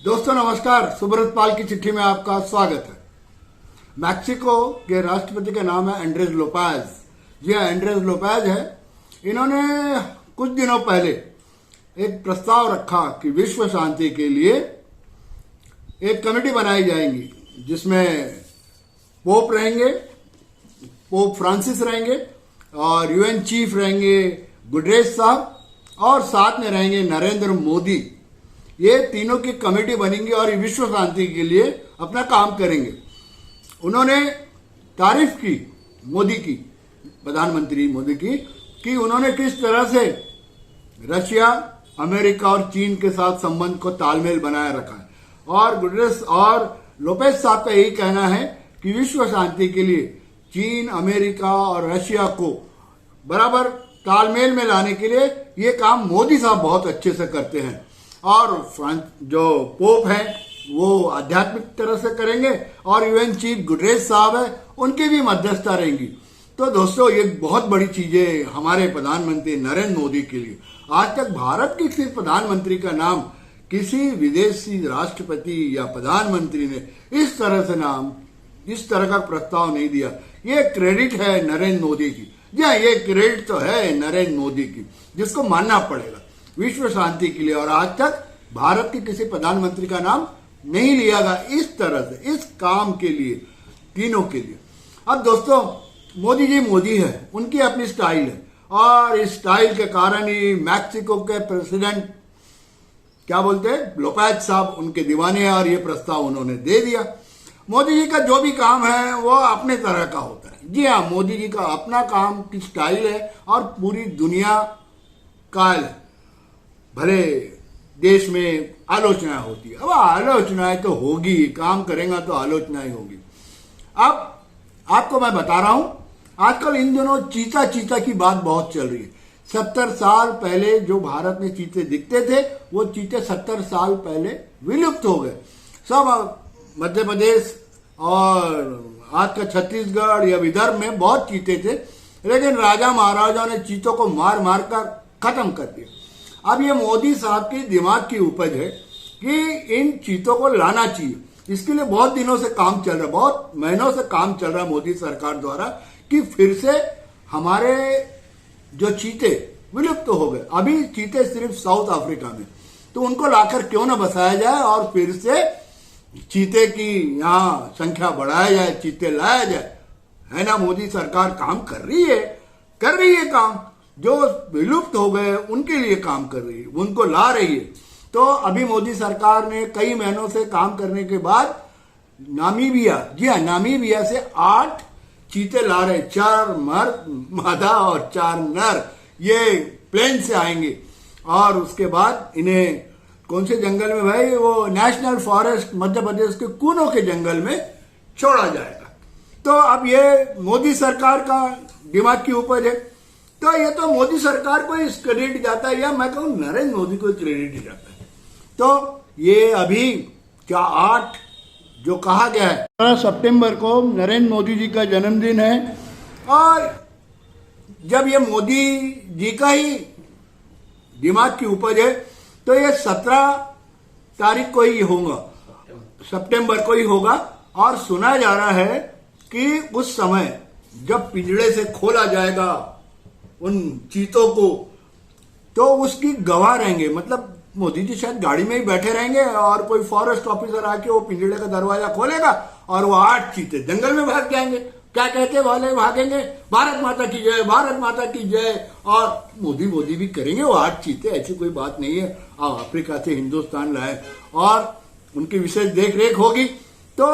दोस्तों नमस्कार। सुब्रत पाल की चिट्ठी में आपका स्वागत है। मैक्सिको के राष्ट्रपति का नाम है एंड्रेस लोपेज। जी हाँ, एंड्रेस लोपेज है। इन्होंने कुछ दिनों पहले एक प्रस्ताव रखा कि विश्व शांति के लिए एक कमेटी बनाई जाएगी जिसमें पोप रहेंगे, पोप फ्रांसिस रहेंगे और यूएन चीफ रहेंगे गुटरेस साहब, और साथ में रहेंगे नरेंद्र मोदी। ये तीनों की कमेटी बनेंगी और विश्व शांति के लिए अपना काम करेंगे। उन्होंने तारीफ की मोदी की, प्रधानमंत्री मोदी की, कि उन्होंने किस तरह से रशिया, अमेरिका और चीन के साथ संबंध को तालमेल बनाए रखा है। और गुटरेस और लोपेज साहब का यही कहना है कि विश्व शांति के लिए चीन, अमेरिका और रशिया को बराबर तालमेल में लाने के लिए ये काम मोदी साहब बहुत अच्छे से करते हैं। और जो पोप हैं वो आध्यात्मिक तरह से करेंगे और यूएन चीफ गुटरेस साहब है, उनकी भी मध्यस्थता रहेंगी। तो दोस्तों, ये बहुत बड़ी चीजें हमारे प्रधानमंत्री नरेंद्र मोदी के लिए। आज तक भारत के किसी प्रधानमंत्री का नाम किसी विदेशी राष्ट्रपति या प्रधानमंत्री ने इस तरह का प्रस्ताव नहीं दिया। ये क्रेडिट है नरेंद्र मोदी की। जी हाँ, ये क्रेडिट तो है नरेंद्र मोदी की, जिसको मानना पड़ेगा विश्व शांति के लिए। और आज तक भारत के किसी प्रधानमंत्री का नाम नहीं लिया गया इस तरह से, इस काम के लिए, तीनों के लिए। अब दोस्तों, मोदी जी मोदी है, उनकी अपनी स्टाइल है और इस स्टाइल के कारण ही मैक्सिको के प्रेसिडेंट क्या बोलते हैं, लोपेज साहब उनके दीवाने हैं और ये प्रस्ताव उन्होंने दे दिया। मोदी जी का जो भी काम है वो अपने तरह का होता है। जी हाँ, मोदी जी का अपना काम की स्टाइल है और पूरी दुनिया कायल है। भले देश में आलोचना होती है, अब आलोचनाएं तो होगी, काम करेगा तो आलोचनाएं होगी। अब आपको मैं बता रहा हूं, आजकल इन दिनों चीता की बात बहुत चल रही है। 70 साल पहले जो भारत में चीते दिखते थे, वो चीते 70 साल पहले विलुप्त हो गए। सब मध्य प्रदेश और आज का छत्तीसगढ़ या विदर्भ में बहुत चीते थे, लेकिन राजा महाराजाओं ने चीतों को मार मार कर खत्म कर दिया। अब ये मोदी साहब के दिमाग की उपज है कि इन चीतों को लाना चाहिए। इसके लिए बहुत दिनों से काम चल रहा है, बहुत महीनों से काम चल रहा है मोदी सरकार द्वारा कि फिर से हमारे जो चीते विलुप्त हो गए, अभी चीते सिर्फ साउथ अफ्रीका में, तो उनको लाकर क्यों ना बसाया जाए और फिर से चीते की यहाँ संख्या बढ़ाया जाए, चीते लाया जाए। है ना, मोदी सरकार काम कर रही है काम। जो विलुप्त हो गए उनके लिए काम कर रही है, उनको ला रही है। तो अभी मोदी सरकार ने कई महीनों से काम करने के बाद नामीबिया, जी हाँ, नामीबिया से 8 चीते ला रहे, 4 मादा और 4 नर। ये प्लेन से आएंगे और उसके बाद इन्हें कौन से जंगल में, भाई वो नेशनल फॉरेस्ट मध्य प्रदेश के कूनो के जंगल में छोड़ा जाएगा। तो अब ये मोदी सरकार का दिमाग की उपज है। तो ये तो मोदी सरकार को ही क्रेडिट जाता है, या मैं कहूं नरेंद्र मोदी को क्रेडिट जाता है। तो ये अभी क्या 8 जो कहा गया है, 15 सितंबर को नरेंद्र मोदी जी का जन्मदिन है। और जब ये मोदी जी का ही दिमाग की उपज है तो ये 17 तारीख को ही होगा, सितंबर को ही होगा। और सुना जा रहा है कि उस समय जब पिंजड़े से खोला जाएगा उन चीतों को, तो उसकी गवाह रहेंगे, मतलब मोदी जी शायद गाड़ी में ही बैठे रहेंगे और कोई फॉरेस्ट ऑफिसर आके वो पिंजड़े का दरवाजा खोलेगा और वो 8 चीते जंगल में भाग जाएंगे। क्या कहते वाले भागेंगे, भारत माता की जय, भारत माता की जय, और मोदी भी करेंगे। वो 8 चीते, ऐसी कोई बात नहीं है, अफ्रीका से हिंदुस्तान लाए और उनकी विशेष देख रेख होगी। तो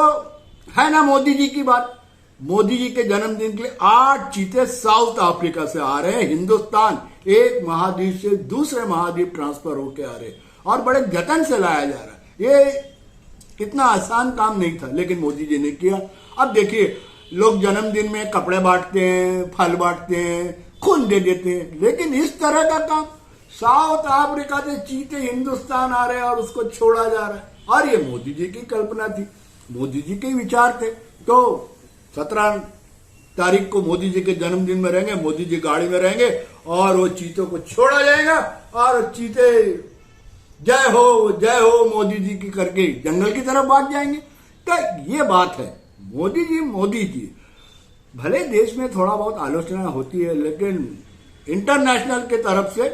है ना मोदी जी की बात। मोदी जी के जन्मदिन के लिए 8 चीते साउथ अफ्रीका से आ रहे हैं हिंदुस्तान, एक महाद्वीप से दूसरे महाद्वीप ट्रांसफर होके आ रहे हैं और बड़े जतन से लाया जा रहा है। ये इतना आसान काम नहीं था, लेकिन मोदी जी ने किया। अब देखिए, लोग जन्मदिन में कपड़े बांटते हैं, फल बांटते हैं, खून दे देते हैं, लेकिन इस तरह का काम साउथ अफ्रीका से चीते हिंदुस्तान आ रहे हैं और उसको छोड़ा जा रहा है। और ये मोदी जी की कल्पना थी, मोदी जी के विचार थे। तो 17 तारीख को मोदी जी के जन्मदिन में रहेंगे, मोदी जी गाड़ी में रहेंगे और वो चीतों को छोड़ा जाएगा और चीते जय हो मोदी जी की करके जंगल की तरफ भाग जाएंगे। तो ये बात है, मोदी जी भले देश में थोड़ा बहुत आलोचना होती है, लेकिन इंटरनेशनल के तरफ से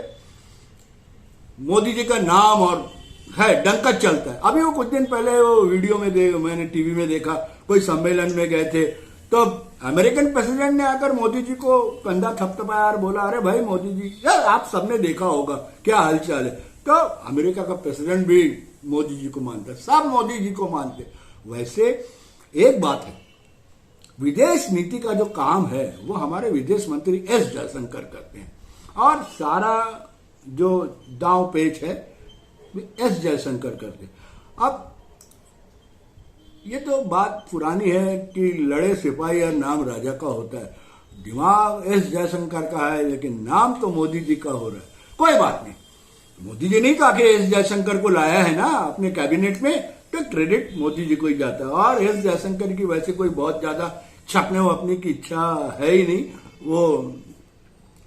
मोदी जी का नाम और है डंका चलता है। अभी वो कुछ दिन पहले वो वीडियो में मैंने टीवी में देखा, कोई सम्मेलन में गए थे, तो अमेरिकन प्रेसिडेंट ने आकर मोदी जी को कंधा थपथपाया और बोला, अरे भाई मोदी जी, यार आप सबने देखा होगा क्या हालचाल है। तो अमेरिका का प्रेसिडेंट भी मोदी जी को मानता है, सब मोदी जी को मानते। वैसे एक बात है, विदेश नीति का जो काम है वो हमारे विदेश मंत्री एस जयशंकर करते हैं, और सारा जो दांव पेच है एस जयशंकर करते हैं। अब ये तो बात पुरानी है कि लड़े सिपाही और नाम राजा का होता है। दिमाग एस जयशंकर का है, लेकिन नाम तो मोदी जी का हो रहा है। कोई बात नहीं, मोदी जी नहीं कहा कि एस जयशंकर को लाया है ना अपने कैबिनेट में, तो क्रेडिट मोदी जी को ही जाता है। और एस जयशंकर की वैसे कोई बहुत ज्यादा छपने वपने की इच्छा है ही नहीं, वो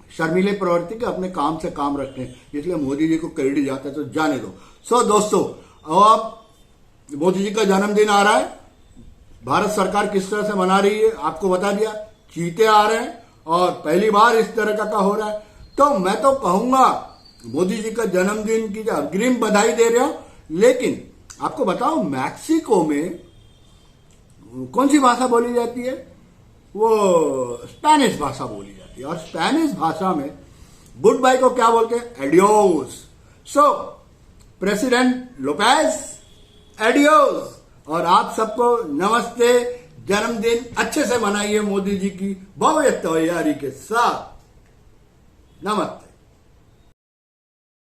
शर्मीले प्रवृत्ति के अपने काम से काम रखते हैं, इसलिए मोदी जी को क्रेडिट जाता है, तो जाने दो। सो दोस्तों, अब मोदी जी का जन्मदिन आ रहा है, भारत सरकार किस तरह से मना रही है आपको बता दिया। चीते आ रहे हैं और पहली बार इस तरह का हो रहा है, तो मैं तो कहूंगा मोदी जी का जन्मदिन की अग्रिम बधाई दे रहे हो। लेकिन आपको बताओ, मैक्सिको में कौन सी भाषा बोली जाती है? वो स्पेनिश भाषा बोली जाती है, और स्पेनिश भाषा में गुड बाय को क्या बोलते हैं? एडियोस। सो प्रेसिडेंट लोपेज, एडियोस, और आप सबको नमस्ते। जन्मदिन अच्छे से मनाइए मोदी जी की भव्य तैयारी के साथ। नमस्ते।